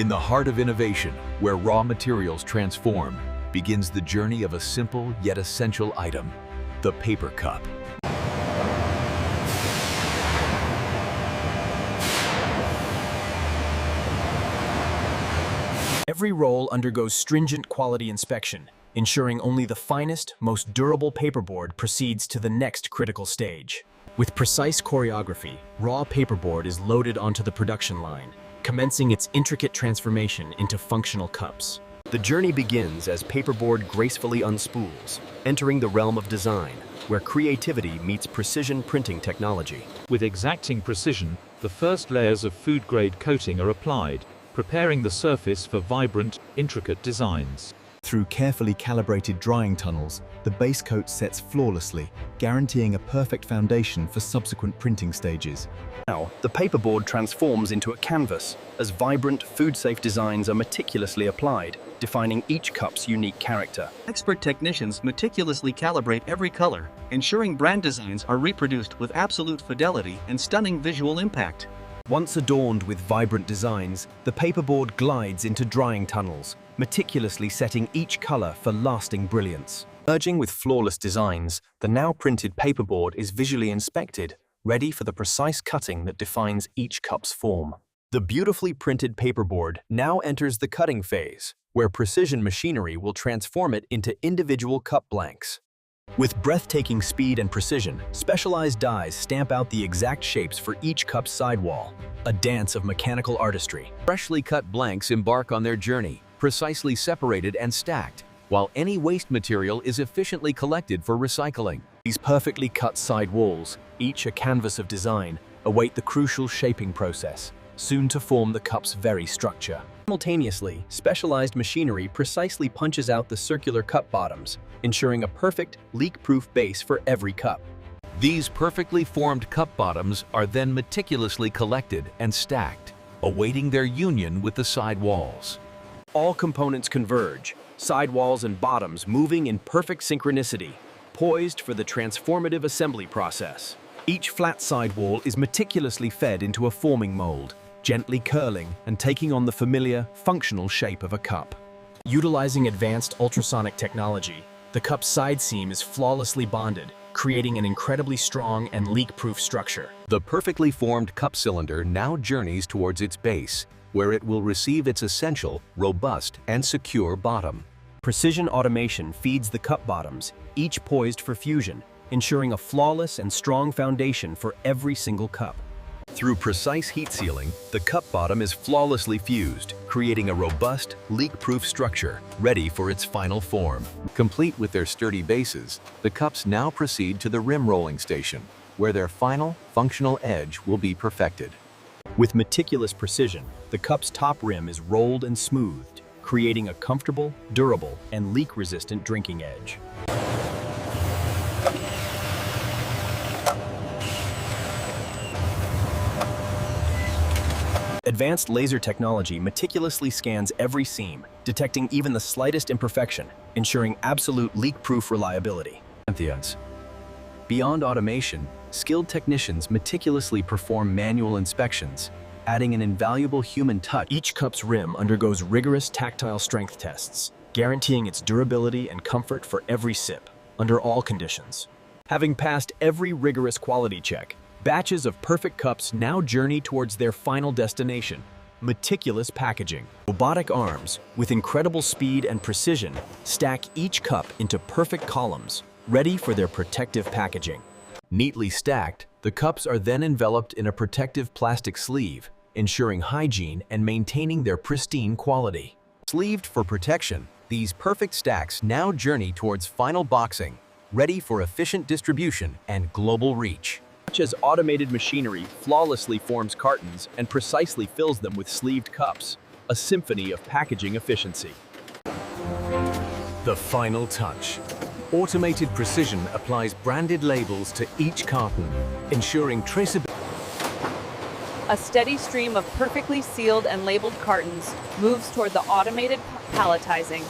In the heart of innovation, where raw materials transform, begins the journey of a simple yet essential item, the paper cup. Every roll undergoes stringent quality inspection, ensuring only the finest, most durable paperboard proceeds to the next critical stage. With precise choreography, raw paperboard is loaded onto the production line, commencing its intricate transformation into functional cups. The journey begins as paperboard gracefully unspools, entering the realm of design, where creativity meets precision printing technology. With exacting precision, the first layers of food-grade coating are applied, preparing the surface for vibrant, intricate designs. Through carefully calibrated drying tunnels, the base coat sets flawlessly, guaranteeing a perfect foundation for subsequent printing stages. Now, the paperboard transforms into a canvas, as vibrant, food-safe designs are meticulously applied, defining each cup's unique character. Expert technicians meticulously calibrate every color, ensuring brand designs are reproduced with absolute fidelity and stunning visual impact. Once adorned with vibrant designs, the paperboard glides into drying tunnels, meticulously setting each color for lasting brilliance. Merging with flawless designs, the now printed paperboard is visually inspected, ready for the precise cutting that defines each cup's form. The beautifully printed paperboard now enters the cutting phase, where precision machinery will transform it into individual cup blanks. With breathtaking speed and precision, specialized dies stamp out the exact shapes for each cup's sidewall, a dance of mechanical artistry. Freshly cut blanks embark on their journey, precisely separated and stacked, while any waste material is efficiently collected for recycling. These perfectly cut side walls, each a canvas of design, await the crucial shaping process, soon to form the cup's very structure. Simultaneously, specialized machinery precisely punches out the circular cup bottoms, ensuring a perfect, leak-proof base for every cup. These perfectly formed cup bottoms are then meticulously collected and stacked, awaiting their union with the side walls. All components converge, sidewalls and bottoms moving in perfect synchronicity, poised for the transformative assembly process. Each flat sidewall is meticulously fed into a forming mold, gently curling and taking on the familiar, functional shape of a cup. Utilizing advanced ultrasonic technology, the cup's side seam is flawlessly bonded, creating an incredibly strong and leak-proof structure. The perfectly formed cup cylinder now journeys towards its base, where it will receive its essential, robust, and secure bottom. Precision automation feeds the cup bottoms, each poised for fusion, ensuring a flawless and strong foundation for every single cup. Through precise heat sealing, the cup bottom is flawlessly fused, creating a robust, leak-proof structure ready for its final form. Complete with their sturdy bases, the cups now proceed to the rim rolling station, where their final, functional edge will be perfected. With meticulous precision, the cup's top rim is rolled and smoothed, creating a comfortable, durable, and leak-resistant drinking edge. Advanced laser technology meticulously scans every seam, detecting even the slightest imperfection, ensuring absolute leak-proof reliability. Beyond automation, skilled technicians meticulously perform manual inspections, adding an invaluable human touch. Each cup's rim undergoes rigorous tactile strength tests, guaranteeing its durability and comfort for every sip, under all conditions. Having passed every rigorous quality check, batches of perfect cups now journey towards their final destination, meticulous packaging. Robotic arms, with incredible speed and precision, stack each cup into perfect columns, ready for their protective packaging. Neatly stacked, the cups are then enveloped in a protective plastic sleeve, ensuring hygiene and maintaining their pristine quality. Sleeved for protection, these perfect stacks now journey towards final boxing, ready for efficient distribution and global reach. Such as automated machinery flawlessly forms cartons and precisely fills them with sleeved cups, a symphony of packaging efficiency. The final touch. Automated precision applies branded labels to each carton, ensuring traceability. A steady stream of perfectly sealed and labeled cartons moves toward the automated palletizing.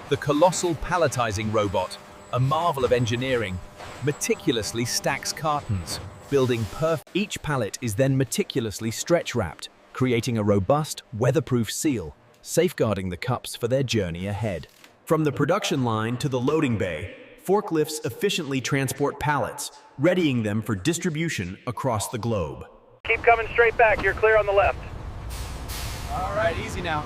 The colossal palletizing robot, a marvel of engineering, meticulously stacks cartons, building perfect. Each pallet is then meticulously stretch-wrapped, creating a robust, weatherproof seal, safeguarding the cups for their journey ahead. From the production line to the loading bay, forklifts efficiently transport pallets, readying them for distribution across the globe. Keep coming straight back. You're clear on the left. All right, easy now.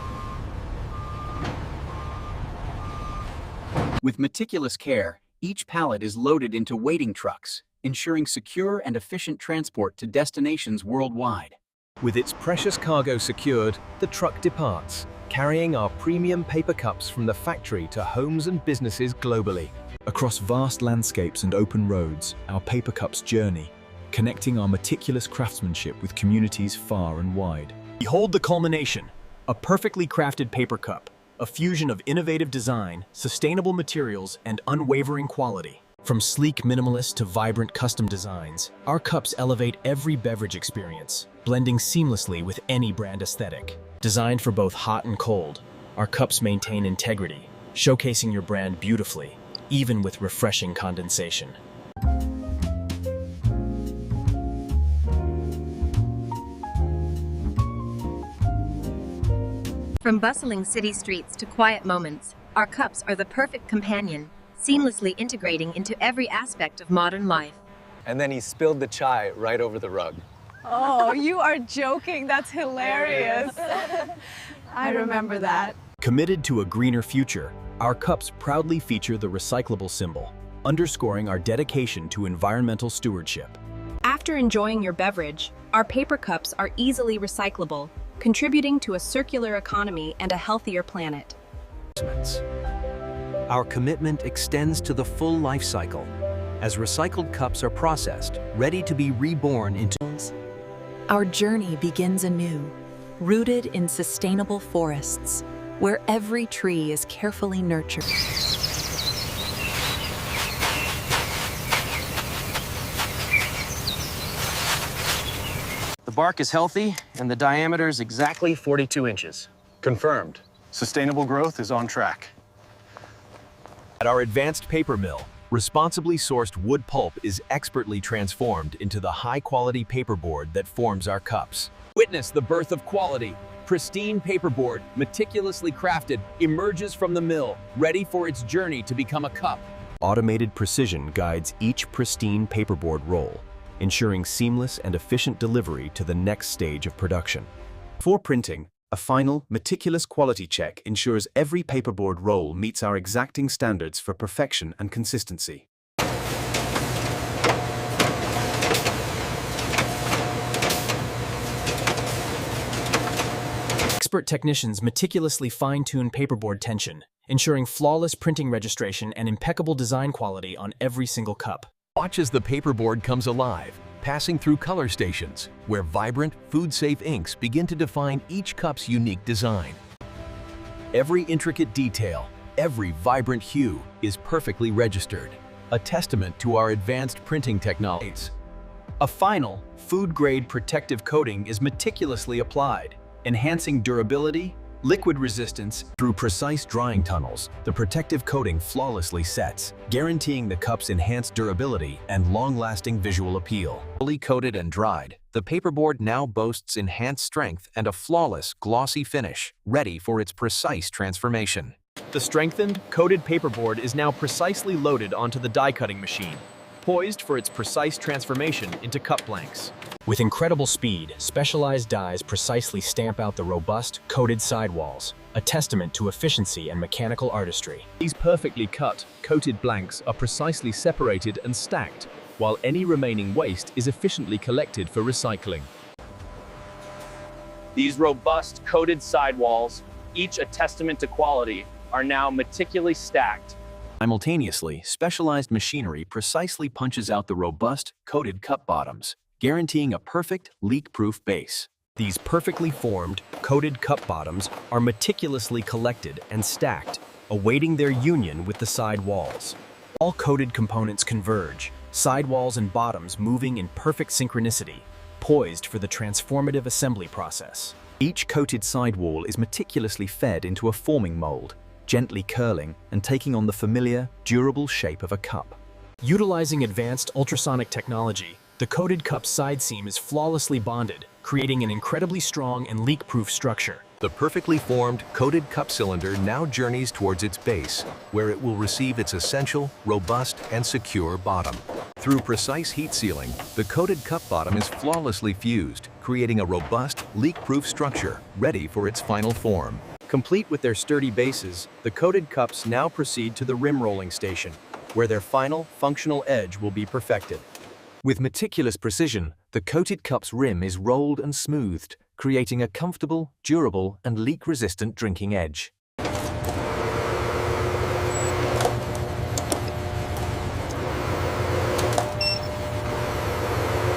With meticulous care, each pallet is loaded into waiting trucks, ensuring secure and efficient transport to destinations worldwide. With its precious cargo secured, the truck departs, carrying our premium paper cups from the factory to homes and businesses globally. Across vast landscapes and open roads, our paper cups journey, connecting our meticulous craftsmanship with communities far and wide. Behold the culmination, a perfectly crafted paper cup, a fusion of innovative design, sustainable materials, and unwavering quality. From sleek minimalist to vibrant custom designs, our cups elevate every beverage experience, blending seamlessly with any brand aesthetic. Designed for both hot and cold, our cups maintain integrity, showcasing your brand beautifully, even with refreshing condensation. From bustling city streets to quiet moments, our cups are the perfect companion, seamlessly integrating into every aspect of modern life. And then he spilled the chai right over the rug. Oh, you are joking. That's hilarious. I remember that. Committed to a greener future, our cups proudly feature the recyclable symbol, underscoring our dedication to environmental stewardship. After enjoying your beverage, our paper cups are easily recyclable, contributing to a circular economy and a healthier planet. Our commitment extends to the full life cycle, as recycled cups are processed, ready to be reborn into. Our journey begins anew, rooted in sustainable forests, where every tree is carefully nurtured. The bark is healthy, and the diameter is exactly 42 inches. Confirmed. Sustainable growth is on track. At our advanced paper mill, responsibly sourced wood pulp is expertly transformed into the high-quality paperboard that forms our cups. Witness the birth of quality. Pristine paperboard, meticulously crafted, emerges from the mill, ready for its journey to become a cup. Automated precision guides each pristine paperboard roll, ensuring seamless and efficient delivery to the next stage of production. Before printing, a final, meticulous quality check ensures every paperboard roll meets our exacting standards for perfection and consistency. Expert technicians meticulously fine-tune paperboard tension, ensuring flawless printing registration and impeccable design quality on every single cup. Watch as the paperboard comes alive, passing through color stations, where vibrant, food-safe inks begin to define each cup's unique design. Every intricate detail, every vibrant hue is perfectly registered, a testament to our advanced printing technologies. A final, food-grade protective coating is meticulously applied, enhancing durability, liquid resistance. Through precise drying tunnels, the protective coating flawlessly sets, guaranteeing the cup's enhanced durability and long-lasting visual appeal. Fully coated and dried, the paperboard now boasts enhanced strength and a flawless, glossy finish, ready for its precise transformation. The strengthened, coated paperboard is now precisely loaded onto the die-cutting machine, poised for its precise transformation into cup blanks. With incredible speed, specialized dies precisely stamp out the robust, coated sidewalls, a testament to efficiency and mechanical artistry. These perfectly cut, coated blanks are precisely separated and stacked, while any remaining waste is efficiently collected for recycling. These robust coated sidewalls, each a testament to quality, are now meticulously stacked. Simultaneously, specialized machinery precisely punches out the robust, coated cup bottoms, guaranteeing a perfect, leak-proof base. These perfectly formed, coated cup bottoms are meticulously collected and stacked, awaiting their union with the side walls. All coated components converge, sidewalls and bottoms moving in perfect synchronicity, poised for the transformative assembly process. Each coated sidewall is meticulously fed into a forming mold, gently curling and taking on the familiar, durable shape of a cup. Utilizing advanced ultrasonic technology, The coated cup's side seam is flawlessly bonded, creating an incredibly strong and leak-proof structure. The perfectly formed, coated cup cylinder now journeys towards its base, where it will receive its essential, robust, and secure bottom. Through precise heat sealing, the coated cup bottom is flawlessly fused, creating a robust, leak-proof structure ready for its final form. Complete with their sturdy bases, the coated cups now proceed to the rim rolling station, where their final, functional edge will be perfected. With meticulous precision, the coated cup's rim is rolled and smoothed, creating a comfortable, durable, and leak-resistant drinking edge.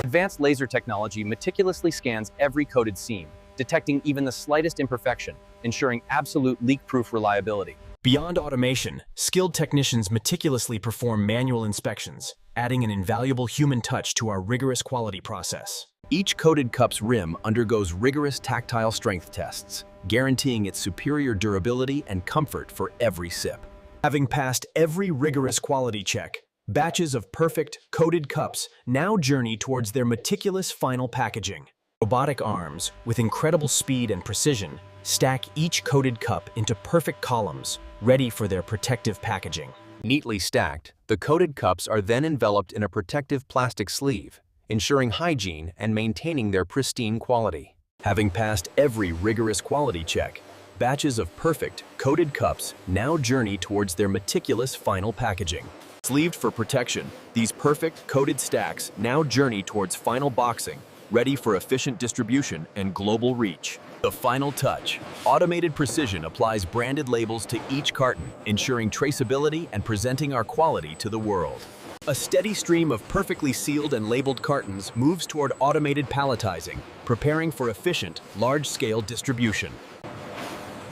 Advanced laser technology meticulously scans every coated seam, detecting even the slightest imperfection, ensuring absolute leak-proof reliability. Beyond automation, skilled technicians meticulously perform manual inspections, adding an invaluable human touch to our rigorous quality process. Each coated cup's rim undergoes rigorous tactile strength tests, guaranteeing its superior durability and comfort for every sip. Having passed every rigorous quality check, batches of perfect, coated cups now journey towards their meticulous final packaging. Robotic arms, with incredible speed and precision, stack each coated cup into perfect columns, ready for their protective packaging. Neatly stacked, the coated cups are then enveloped in a protective plastic sleeve, ensuring hygiene and maintaining their pristine quality. Having passed every rigorous quality check, batches of perfect, coated cups now journey towards their meticulous final packaging. Sleeved for protection, these perfect, coated stacks now journey towards final boxing, ready for efficient distribution and global reach. The final touch. Automated precision applies branded labels to each carton, ensuring traceability and presenting our quality to the world. A steady stream of perfectly sealed and labeled cartons moves toward automated palletizing, preparing for efficient, large-scale distribution.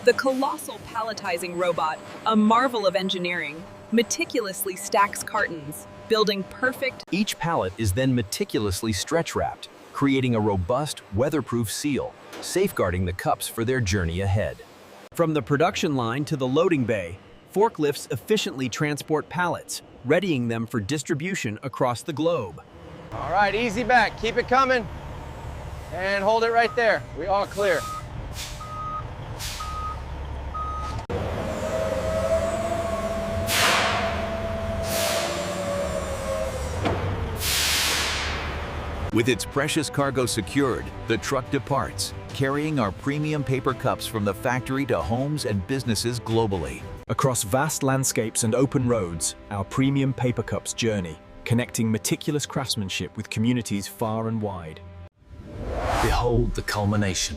The colossal palletizing robot, a marvel of engineering, meticulously stacks cartons, building perfect. Each pallet is then meticulously stretch-wrapped, creating a robust, weatherproof seal, safeguarding the cups for their journey ahead. From the production line to the loading bay, forklifts efficiently transport pallets, readying them for distribution across the globe. All right, easy back. Keep it coming. And hold it right there. We all clear. With its precious cargo secured, the truck departs, carrying our premium paper cups from the factory to homes and businesses globally. Across vast landscapes and open roads, our premium paper cups journey, connecting meticulous craftsmanship with communities far and wide. Behold the culmination.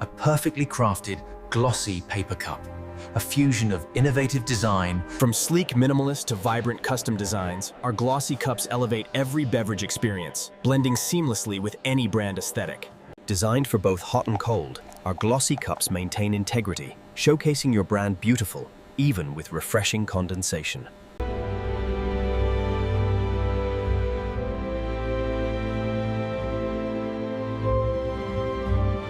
A perfectly crafted, glossy paper cup. A fusion of innovative design. From sleek minimalist to vibrant custom designs, our glossy cups elevate every beverage experience, blending seamlessly with any brand aesthetic. Designed for both hot and cold, our glossy cups maintain integrity, showcasing your brand beautiful, even with refreshing condensation.